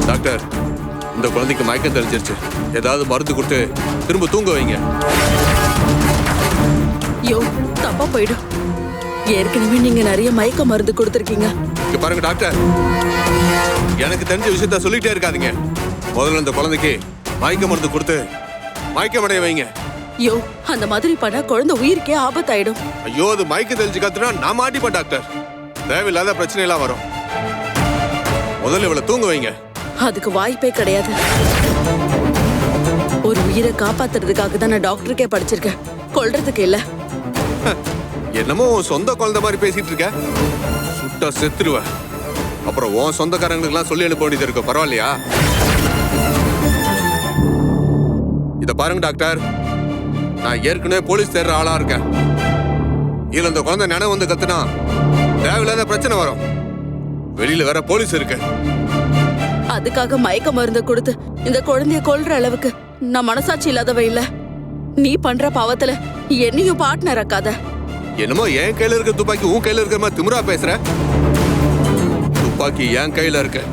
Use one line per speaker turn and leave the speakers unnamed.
Doctor, இந்த குழந்தைக்கு மயக்கம் தெளிஞ்சிருச்சு. ஏதாவது மருந்து கொடுத்து திரும்ப தூங்க வைங்க.
யோ, தப்பா போயிடும். ஏற்கனவே நீங்க நிறைய மயக்க மருந்து கொடுத்துருக்கீங்க.
இங்க பாருங்க டாக்டர், எனக்கு தெரிஞ்ச விஷயத்த சொல்லிட்டே இருக்காதீங்க. முதல்ல இந்த குழந்தைக்கு மயக்க மருந்து கொடுத்து மயக்கமடைய வைங்க.
யோ, அந்த மாதிரி பண்ணா குழந்தை உயிருக்கே ஆபத்தாயிடும்.
ஐயோ, அது மயக்க தெளிஞ்சு கத்துனா நான் மாட்டிப்பேன் டாக்டர். தேவையில்லாத பிரச்சனை எல்லாம் வரும். முதல்ல இவளை தூங்க வைங்க.
அதுக்கு வாய்ப்பே கிடையாது. ஒரு உயிரை காப்பாத்துறதுக்காக தான் நான் டாக்டருக்கே படிச்சிருக்கேன், கொல்றதுக்கு இல்ல.
என்னமோ உன் சொந்த குழந்தை மாதிரி பேசிட்டு இருக்க. சுட்டா செத்துருவ. அப்புறம் உன் சொந்தக்காரங்களுக்கு எல்லாம் சொல்லி அனுப்ப வேண்டியது இருக்கு. பரவாயில்லையா? இத பாருங்க டாக்டர், நான் ஏற்கனவே போலீஸ் தேடுற ஆளா இருக்கேன். இதுல இந்த குழந்தை நினைவு வந்து கத்துனா தேவையில்லாத பிரச்சனை வரும். வெளியில வேற போலீஸ் இருக்கு.
அதுக்காக மயக்க மருந்து கொடுத்து இந்த குழந்தைய கொல்ற அளவுக்கு நான் மனசாட்சி இல்லாதவ இல்ல. நீ பண்ற பாவத்துல என்னையும் பார்ட்னர் ஆக்காத.
என்னமோ என் கையில இருக்க துப்பாக்கி உன் கையில இருக்கிற மாதிரி திமிரா பேசுற. துப்பாக்கி என் கையில இருக்கு.